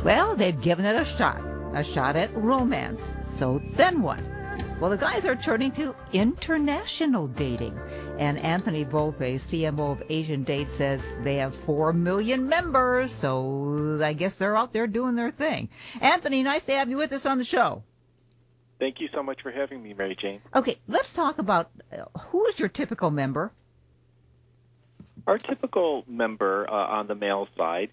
Well, they've given it a shot at romance. So then what? Well, the guys are turning to international dating. And Anthony Volpe, CMO of Asian Date, says they have 4 million members, so I guess they're out there doing their thing. Anthony, nice to have you with us on the show. Thank you so much for having me, Mary Jane. Okay, let's talk about who is your typical member? Our typical member on the male side,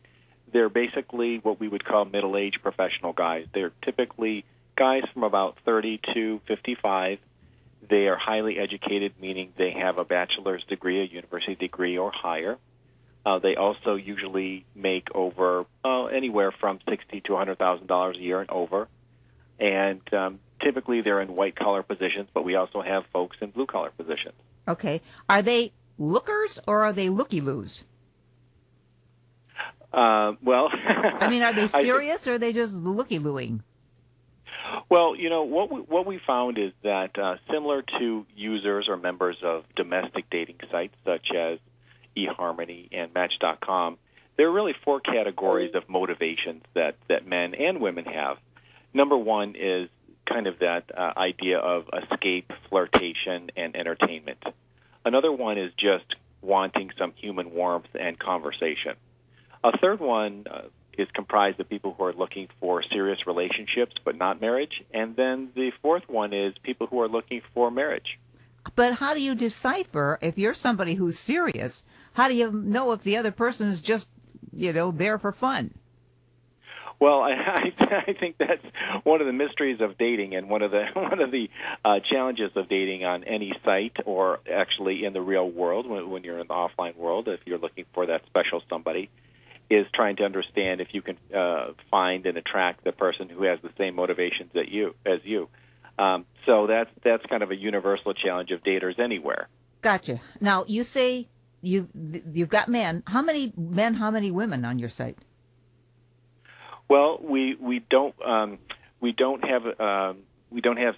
they're basically what we would call middle-aged professional guys. They're typically guys from about 30 to 55. They are highly educated, meaning they have a bachelor's degree, a university degree, or higher. They also usually make over anywhere from $60,000 to $100,000 a year and over. And typically they're in white-collar positions, but we also have folks in blue-collar positions. Okay. Are they lookers or are they looky-loos? Well... I mean, are they serious or are they just looky-looing? Well, you know, what we found is that similar to users or members of domestic dating sites such as eHarmony and Match.com, there are really 4 categories of motivations that men and women have. Number one is kind of that idea of escape, flirtation, and entertainment. Another one is just wanting some human warmth and conversation. A third one is comprised of people who are looking for serious relationships but not marriage. And then the fourth one is people who are looking for marriage. But how do you decipher if you're somebody who's serious? How do you know if the other person is just, there for fun? Well, I think that's one of the mysteries of dating, and one of the challenges of dating on any site or actually in the real world when you're in the offline world, if you're looking for that special somebody, is trying to understand if you can find and attract the person who has the same motivations as you. So that's kind of a universal challenge of daters anywhere. Gotcha. Now you say you've got men. How many men? How many women on your site? Well, we don't have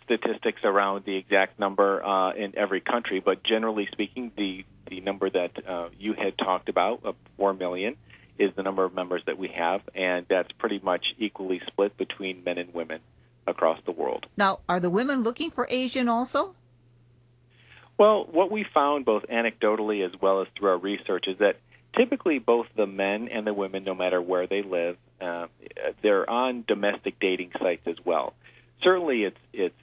statistics around the exact number in every country, but generally speaking, the number that you had talked about of 4 million is the number of members that we have, and that's pretty much equally split between men and women across the world. Now, are the women looking for Asian also? Well, what we found both anecdotally as well as through our research is that typically both the men and the women, no matter where they live, they're on domestic dating sites as well. Certainly it's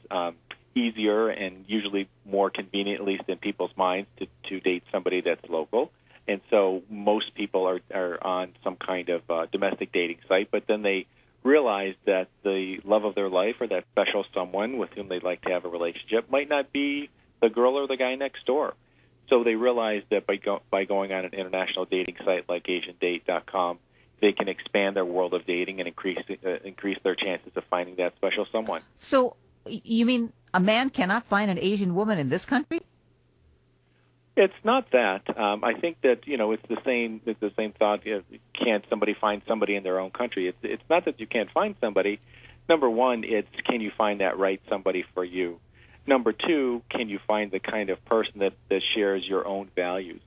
easier and usually more convenient, at least in people's minds, to date somebody that's local. And so most people are on some kind of domestic dating site, but then they realize that the love of their life or that special someone with whom they'd like to have a relationship might not be the girl or the guy next door. So they realize that by going on an international dating site like AsianDate.com, they can expand their world of dating and increase their chances of finding that special someone. So you mean a man cannot find an Asian woman in this country? It's not that. I think that it's the same thought. Can't somebody find somebody in their own country? It's not that you can't find somebody. Number one, it's can you find that right somebody for you. Number two, can you find the kind of person that shares your own values?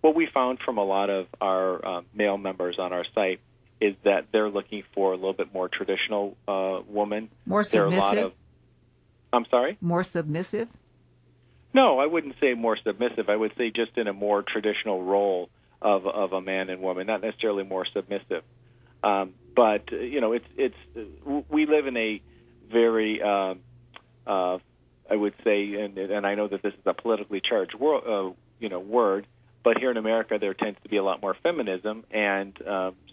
What we found from a lot of our male members on our site is that they're looking for a little bit more traditional woman. More submissive? I'm sorry? More submissive? No, I wouldn't say more submissive. I would say just in a more traditional role of a man and woman, not necessarily more submissive. But we live in a very I would say, and I know that this is a politically charged word, but here in America there tends to be a lot more feminism, and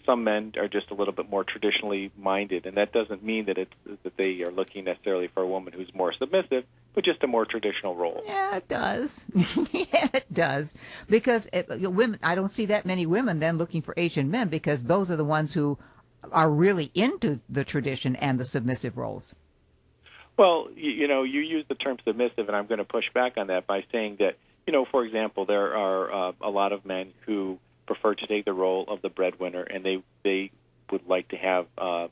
some men are just a little bit more traditionally minded, and that doesn't mean that they are looking necessarily for a woman who's more submissive, but just a more traditional role. Yeah, it does. Yeah, it does. Because women, I don't see that many women then looking for Asian men, because those are the ones who are really into the tradition and the submissive roles. Well, you use the term submissive, and I'm going to push back on that by saying that, for example, there are a lot of men who prefer to take the role of the breadwinner, and they would like to have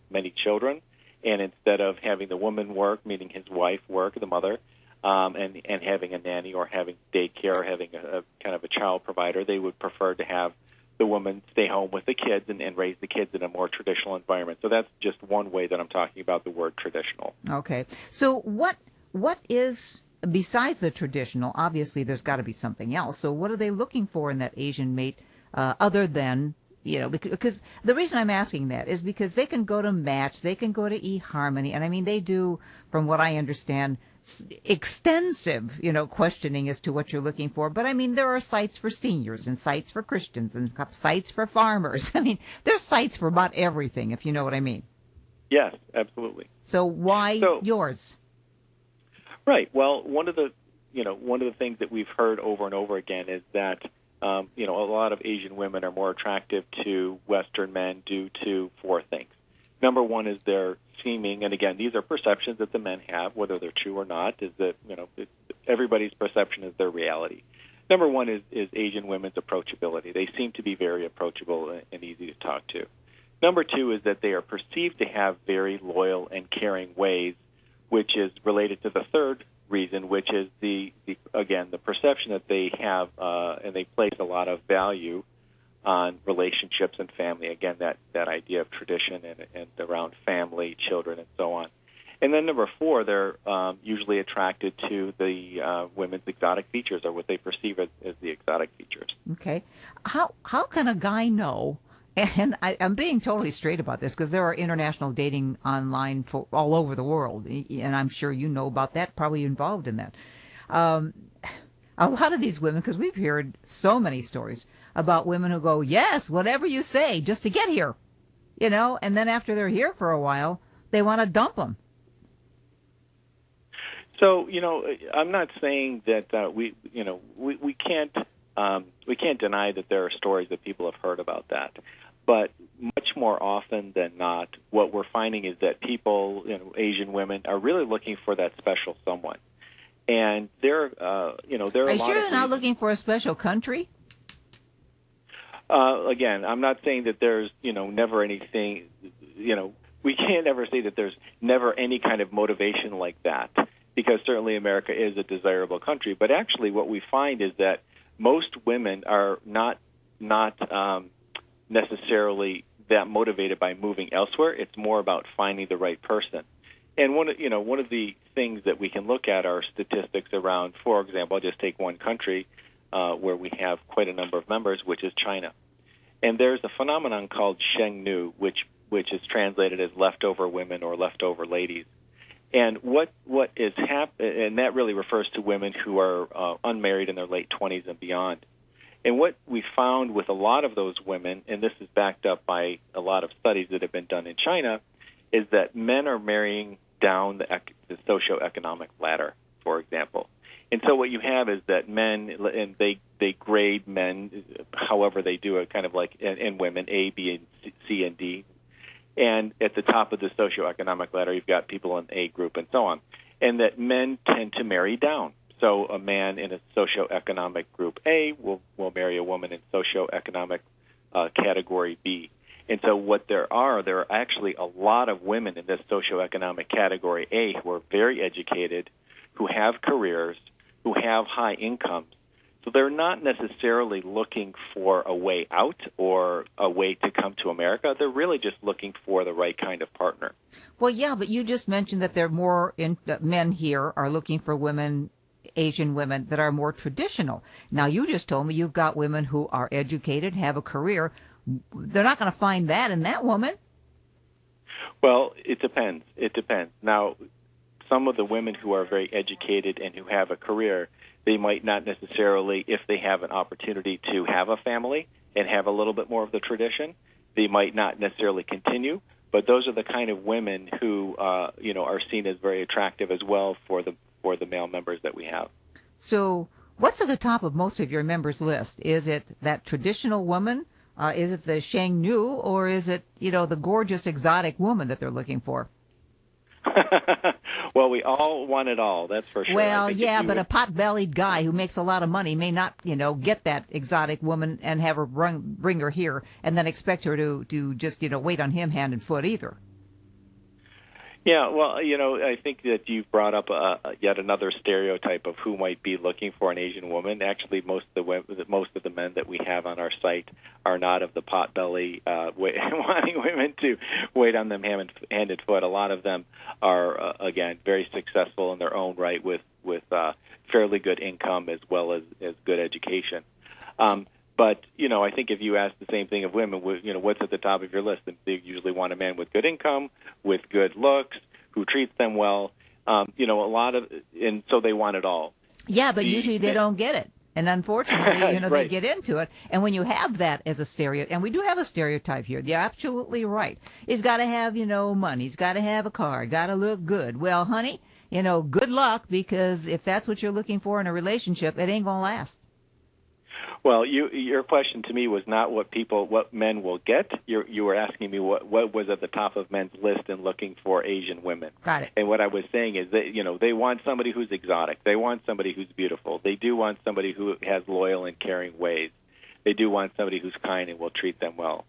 many children, and instead of having the woman work, meaning his wife work, the mother, and having a nanny or having daycare or having a kind of a child provider, they would prefer to have the woman stay home with the kids and raise the kids in a more traditional environment. So that's just one way that I'm talking about the word traditional. Okay. So what is, besides the traditional, obviously there's got to be something else. So what are they looking for in that Asian mate other than, because the reason I'm asking that is because they can go to Match, they can go to eHarmony, and I mean, they do, from what I understand, extensive, questioning as to what you're looking for. But I mean, there are sites for seniors and sites for Christians and sites for farmers. I mean, there's sites for about everything, if you know what I mean. Yes, absolutely. So why yours? Right. Well, one of the things that we've heard over and over again is that a lot of Asian women are more attractive to Western men due to four things. Number one is their seeming, and again, these are perceptions that the men have, whether they're true or not, is that, everybody's perception is their reality. Number one is Asian women's approachability. They seem to be very approachable and easy to talk to. Number two is that they are perceived to have very loyal and caring ways, which is related to the third reason, which is the perception that they have, and they place a lot of value on relationships and family. Again, that idea of tradition and around family, children, and so on. And then number four, they're usually attracted to the women's exotic features, or what they perceive as the exotic features. Okay. How can a guy know? And I'm being totally straight about this because there are international dating online for all over the world, and I'm sure you know about that, probably involved in that. A lot of these women, because we've heard so many stories about women who go, yes, whatever you say, just to get here, and then after they're here for a while, they want to dump them. So, I'm not saying that we can't deny that there are stories that people have heard about that. But much more often than not, what we're finding is that people, Asian women, are really looking for that special someone. And there are a lot Are you sure they're not looking for a special country? Again, I'm not saying that there's, never anything, we can't ever say that there's never any kind of motivation like that, because certainly America is a desirable country. But actually what we find is that most women are not necessarily that motivated by moving elsewhere. It's more about finding the right person. And one of the things that we can look at are statistics around, for example, I'll just take one country where we have quite a number of members, which is China. And there's a phenomenon called Sheng Nu, which is translated as leftover women or leftover ladies. And what is and that really refers to women who are unmarried in their late 20s and beyond. And what we found with a lot of those women, and this is backed up by a lot of studies that have been done in China, is that men are marrying down the socioeconomic ladder, for example. And so what you have is that men, and they grade men however they do it, kind of like, and women, A, B, and C, and D. And at the top of the socioeconomic ladder, you've got people in A group and so on. And that men tend to marry down. So a man in a socioeconomic group A will marry a woman in socioeconomic category B. And so what there are actually a lot of women in this socioeconomic category A who are very educated, who have careers, who have high incomes. So they're not necessarily looking for a way out or a way to come to America. They're really just looking for the right kind of partner. Well, yeah, but you just mentioned that there are more men here are looking for women, Asian women, that are more traditional. Now, you just told me you've got women who are educated, have a career. They're not going to find that in that woman. Well, it depends. Now, some of the women who are very educated and who have a career, they might not necessarily, if they have an opportunity to have a family and have a little bit more of the tradition, they might not necessarily continue. But those are the kind of women who, are seen as very attractive as well for the male members that we have. So what's at the top of most of your members' list? Is it that traditional woman? Is it the Sheng Nu, or is it, the gorgeous exotic woman that they're looking for? Well, we all want it all, that's for sure. Well, yeah, but a pot-bellied guy who makes a lot of money may not, get that exotic woman and have her bring her here and then expect her to just, wait on him hand and foot either. Yeah, well, I think that you've brought up yet another stereotype of who might be looking for an Asian woman. Actually, most of the men that we have on our site are not of the potbelly wanting women to wait on them hand and foot. A lot of them are, again, very successful in their own right with fairly good income as well as good education. But, I think if you ask the same thing of women, what's at the top of your list? They usually want a man with good income, with good looks, who treats them well, and so they want it all. Yeah, but usually they don't get it. And unfortunately, right. They get into it. And when you have that as a stereotype, and we do have a stereotype here, you're absolutely right. He's got to have, money. He's got to have a car. Got to look good. Well, honey, good luck, because if that's what you're looking for in a relationship, it ain't going to last. Well, your question to me was not what men will get. You were asking me what was at the top of men's list in looking for Asian women. Got it. And what I was saying is that they want somebody who's exotic. They want somebody who's beautiful. They do want somebody who has loyal and caring ways. They do want somebody who's kind and will treat them well.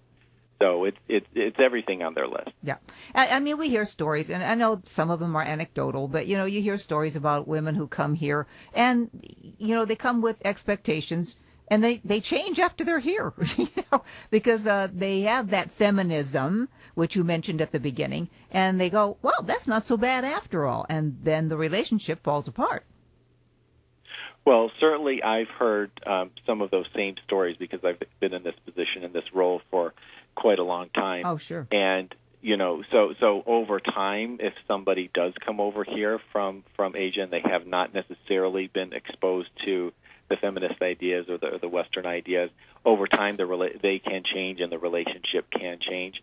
So it's everything on their list. Yeah. I mean, we hear stories, and I know some of them are anecdotal, but, you hear stories about women who come here, and, they come with expectations. And they change after they're here, because they have that feminism, which you mentioned at the beginning, and they go, well, that's not so bad after all. And then the relationship falls apart. Well, certainly I've heard some of those same stories because I've been in this position, in this role for quite a long time. Oh, sure. And, so over time, if somebody does come over here from Asia and they have not necessarily been exposed to the feminist ideas or the Western ideas, over time they can change and the relationship can change.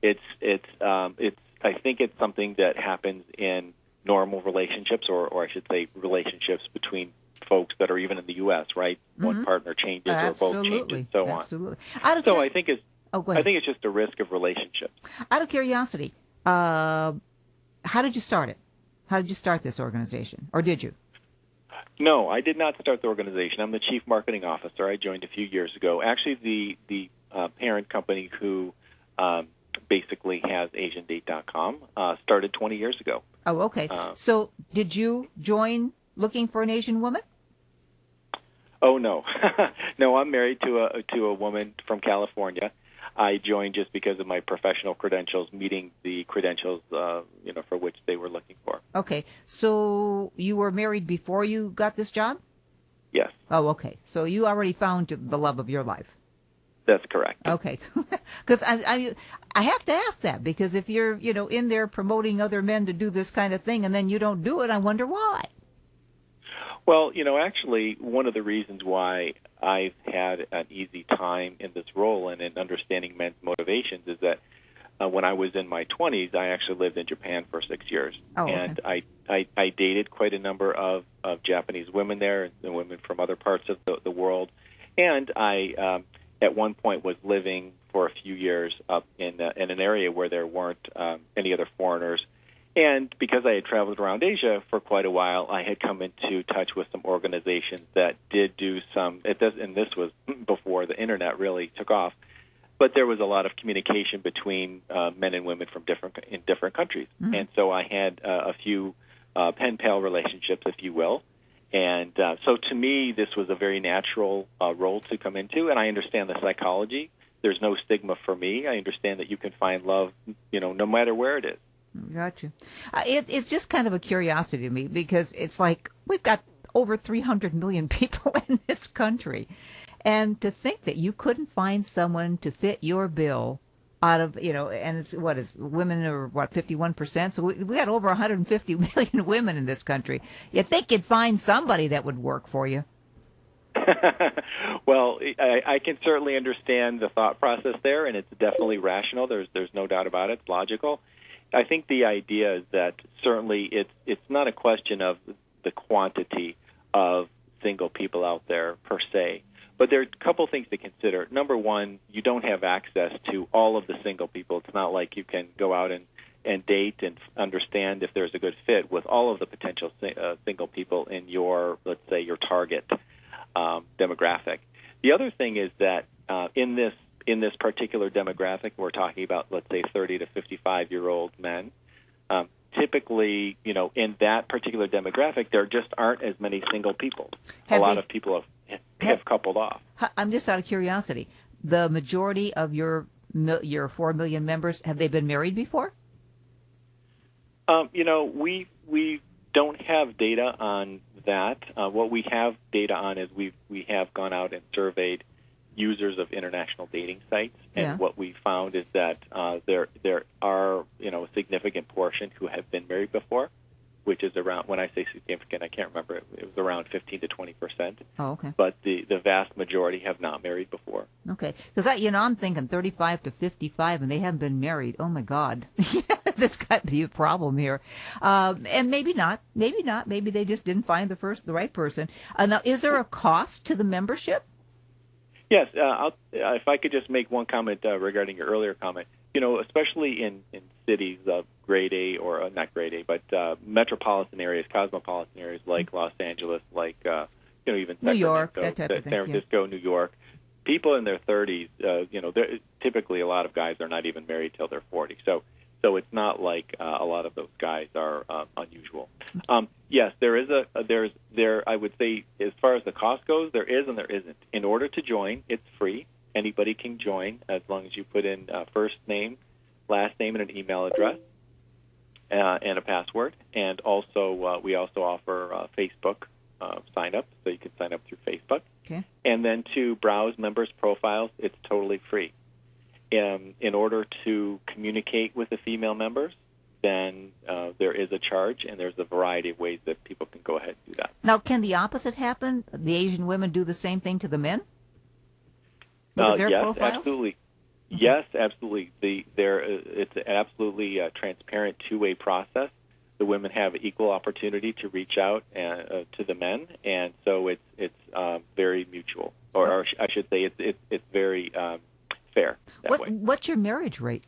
It's I think it's something that happens in normal relationships, or I should say relationships between folks that are even in the U.S. Right, one partner changes or both change, and so on. Absolutely. I think it's just a risk of relationships. Out of curiosity, how did you start it? How did you start this organization, or did you? No, I did not start the organization. I'm the chief marketing officer. I joined a few years ago. Actually, the parent company who basically has AsianDate.com started 20 years ago. Oh, okay. So did you join looking for an Asian woman? Oh, no. No, I'm married to a woman from California. I joined just because of my professional credentials, meeting the credentials, for which they were looking for. Okay. So you were married before you got this job? Yes. Oh, okay. So you already found the love of your life. That's correct. Okay. Because I have to ask that, because if you're, in there promoting other men to do this kind of thing and then you don't do it, I wonder why. Well, actually, one of the reasons why I've had an easy time in this role and in understanding men's motivations is that when I was in my 20s, I actually lived in Japan for 6 years. Oh, okay. And I dated quite a number of Japanese women there and women from other parts of the world. And I, at one point, was living for a few years up in an area where there weren't any other foreigners. And because I had traveled around Asia for quite a while, I had come into touch with some organizations that did do some, and this was before the Internet really took off, but there was a lot of communication between men and women from different countries. Mm-hmm. And so I had a few pen pal relationships, if you will. And so to me, this was a very natural role to come into, and I understand the psychology. There's no stigma for me. I understand that you can find love, no matter where it is. Gotcha. It's just kind of a curiosity to me, because it's like we've got over 300 million people in this country. And to think that you couldn't find someone to fit your bill out of, and it's women are 51%. So we got over 150 million women in this country. You think you'd find somebody that would work for you. Well, I can certainly understand the thought process there, and it's definitely rational. There's no doubt about it. It's logical. I think the idea is that certainly it's not a question of the quantity of single people out there per se, but there are a couple things to consider. Number one, you don't have access to all of the single people. It's not like you can go out and date and understand if there's a good fit with all of the potential single people in your, let's say, your target demographic. The other thing is that in this particular demographic, we're talking about, let's say, 30 to 55-year-old men. Typically, in that particular demographic, there just aren't as many single people. A Have lot they- of people have coupled off. I'm just out of curiosity. The majority of your 4 million members, have they been married before? We don't have data on that. What we have data on is we have gone out and surveyed users of international dating sites, and what we found is that there are a significant portion who have been married before, which is around, when I say significant, I can't remember, it was around 15 to 20%. Oh, okay. But the vast majority have not married before. Okay, because I'm thinking 35 to 55, and they haven't been married. Oh my God, this got to be a problem here. And maybe not. Maybe they just didn't find the right person. Now, is there a cost to the membership? Yes, if I could just make one comment regarding your earlier comment. Especially in cities of grade A, or not grade A, but metropolitan areas, cosmopolitan areas like Los Angeles, like even New York, that San type of thing, Francisco, New York. People in their 30s, typically a lot of guys are not even married till they're 40. So it's not like a lot of those guys are unusual. Yes, there. I would say, as far as the cost goes, there is and there isn't. In order to join, it's free. Anybody can join as long as you put in first name, last name, and an email address, and a password. And also, we also offer Facebook sign up, so you can sign up through Facebook. Okay. And then to browse members' profiles, it's totally free. In order to communicate with the female members, then there is a charge, and there's a variety of ways that people can go ahead and do that. Now, can the opposite happen? The Asian women do the same thing to the men? Look at their yes, profiles? absolutely. Okay. Yes, absolutely. It's an absolutely transparent two-way process. The women have equal opportunity to reach out to the men, and so it's very mutual, or I should say it's very fair that way. What's your marriage rate?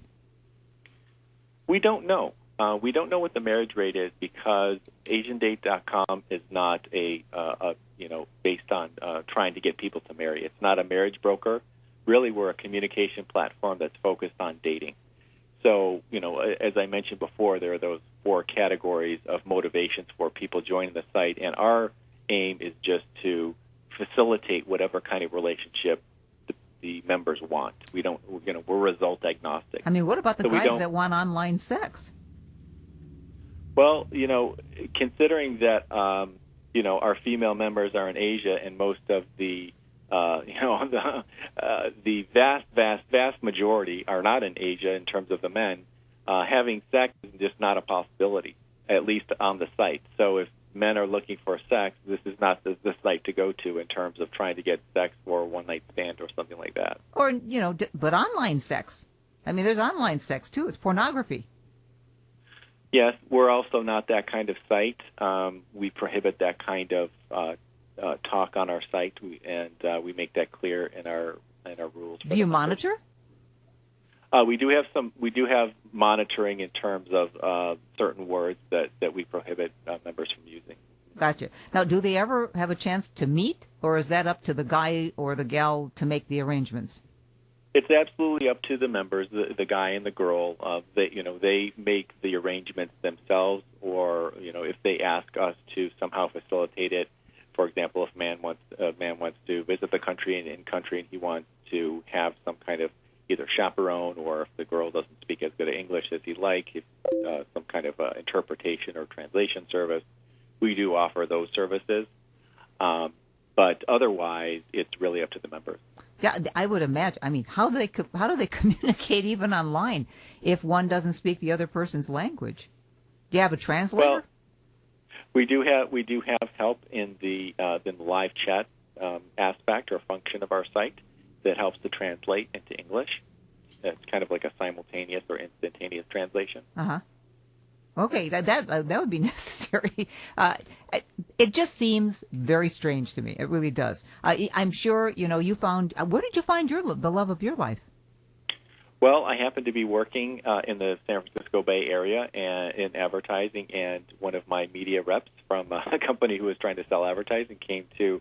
We don't know. We don't know what the marriage rate is because AsianDate.com is not based on trying to get people to marry. It's not a marriage broker. Really, we're a communication platform that's focused on dating. So, as I mentioned before, there are those 4 categories of motivations for people joining the site, and our aim is just to facilitate whatever kind of relationship the members want. We're result agnostic. I mean, what about the guys that want online sex? Well, considering that our female members are in Asia, and most of the the vast majority are not in Asia in terms of the men, having sex is just not a possibility, at least on the site. So if men are looking for sex, this is not the site to go to in terms of trying to get sex for a one-night stand or something like that. Or, but online sex. I mean, there's online sex, too. It's pornography. Yes, we're also not that kind of site. We prohibit that kind of talk on our site, and we make that clear in our rules. Do you monitor? We do have monitoring in terms of certain words that we prohibit members from using. Gotcha. Now, do they ever have a chance to meet, or is that up to the guy or the gal to make the arrangements? It's absolutely up to the members, the guy and the girl. They make the arrangements themselves, or if they ask us to somehow facilitate it. For example, if a man wants to visit the country and in country, and he wants to have some kind of either chaperone, or if the girl doesn't speak as good English as he'd like, some kind of interpretation or translation service, we do offer those services. But otherwise, it's really up to the members. Yeah, I would imagine. I mean, how do they communicate even online if one doesn't speak the other person's language? Do you have a translator? Well, we do have help in the live chat aspect or function of our site that helps to translate into English. It's kind of like a simultaneous or instantaneous translation. Uh-huh. Okay, that would be necessary. It just seems very strange to me. It really does. I'm sure you found. Where did you find the love of your life? Well, I happen to be working in the San Francisco Bay Area in advertising, and one of my media reps from a company who was trying to sell advertising came to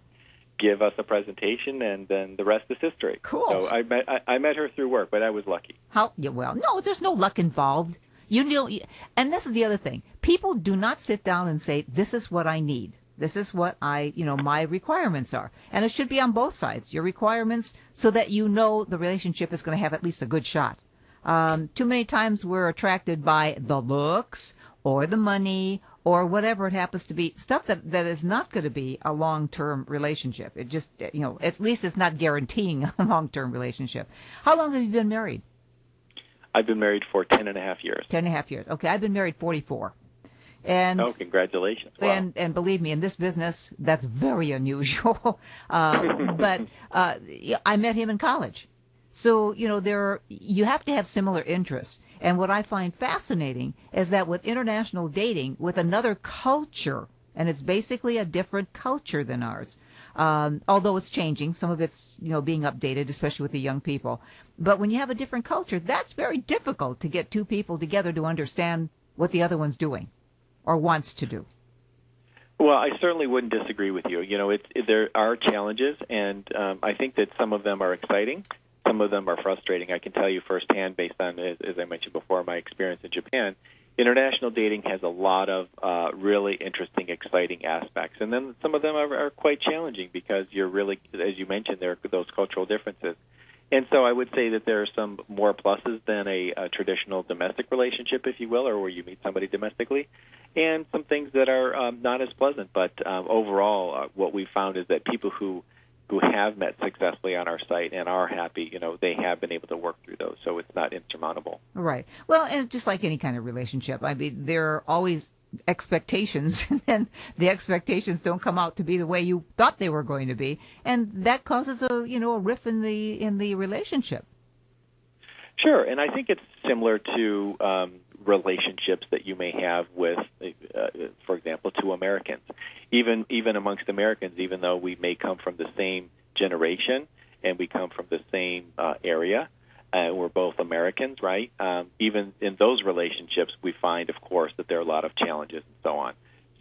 give us a presentation, and then the rest is history. Cool. So I met her through work, but I was lucky. How? Yeah, well, no, there's no luck involved. You know, and this is the other thing. People do not sit down and say, this is what I need. This is what my requirements are. And it should be on both sides, your requirements, so that you know the relationship is going to have at least a good shot. Too many times we're attracted by the looks or the money or whatever it happens to be, stuff that is not going to be a long-term relationship. It just, at least it's not guaranteeing a long-term relationship. How long have you been married? I've been married for 10 and a half years. 10 and a half years. Okay, I've been married 44. And, congratulations. Wow. And believe me, in this business, that's very unusual. But I met him in college. So, you have to have similar interests. And what I find fascinating is that with international dating, with another culture, and it's basically a different culture than ours, although it's changing. Some of it's, being updated, especially with the young people. But when you have a different culture, that's very difficult to get two people together to understand what the other one's doing or wants to do. Well, I certainly wouldn't disagree with you. There are challenges, and I think that some of them are exciting. Some of them are frustrating. I can tell you firsthand, based on, as I mentioned before, my experience in Japan, international dating has a lot of really interesting, exciting aspects. And then some of them are quite challenging because you're really, as you mentioned, there are those cultural differences. And so I would say that there are some more pluses than a traditional domestic relationship, if you will, or where you meet somebody domestically, and some things that are not as pleasant. But overall, what we found is that people who have met successfully on our site and are happy, they have been able to work through those, so it's not insurmountable. Right. Well, and just like any kind of relationship, I mean, there are always expectations, and then the expectations don't come out to be the way you thought they were going to be, and that causes a rift in the relationship. Sure, and I think it's similar to relationships that you may have with, for example, two Americans. Even amongst Americans, even though we may come from the same generation and we come from the same area, we're both Americans, right? Even in those relationships, we find, of course, that there are a lot of challenges and so on.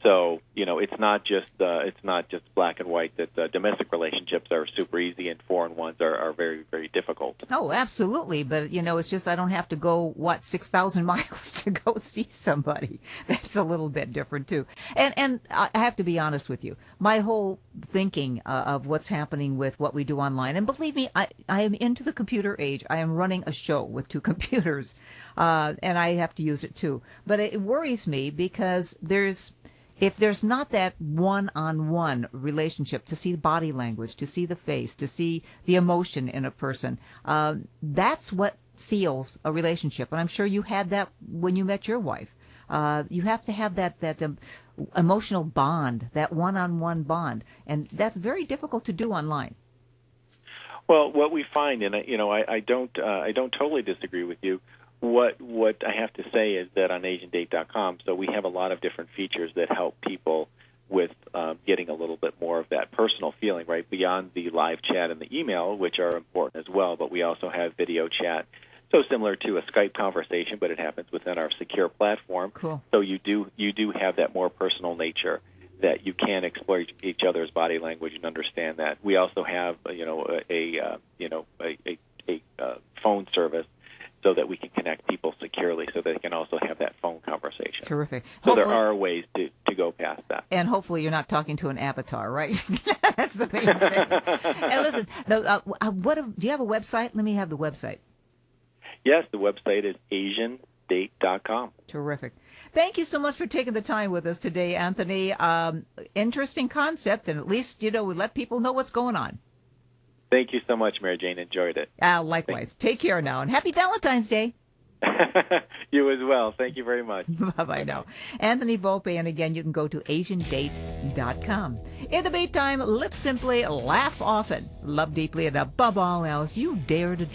So, it's not just black and white. That domestic relationships are super easy and foreign ones are very, very difficult. Oh, absolutely. But it's just I don't have to go 6,000 miles to go see somebody. That's a little bit different too. And I have to be honest with you. My whole thinking of what's happening with what we do online, and believe me, I am into the computer age. I am running a show with two computers, and I have to use it too. But it worries me because if there's not that one-on-one relationship, to see body language, to see the face, to see the emotion in a person, that's what seals a relationship. And I'm sure you had that when you met your wife. You have to have that emotional bond, that one-on-one bond, and that's very difficult to do online. Well, what we find, and I don't totally disagree with you. What I have to say is that on AsianDate.com, so we have a lot of different features that help people with getting a little bit more of that personal feeling, right, beyond the live chat and the email, which are important as well, but we also have video chat. So similar to a Skype conversation, but it happens within our secure platform. Cool. So you do have that more personal nature that you can explore each other's body language and understand that. We also have a phone service, so that we can connect people securely so they can also have that phone conversation. Terrific. So there are ways to go past that. And hopefully you're not talking to an avatar, right? That's the main thing. And listen, do you have a website? Let me have the website. Yes, the website is AsianDate.com. Terrific. Thank you so much for taking the time with us today, Anthony. Interesting concept, and at least, we let people know what's going on. Thank you so much, Mary Jane. Enjoyed it. Likewise. Take care now, and happy Valentine's Day. You as well. Thank you very much. Bye-bye now. Anthony Volpe, and again, you can go to AsianDate.com. In the meantime, live simply, laugh often, love deeply, and above all else, you dare to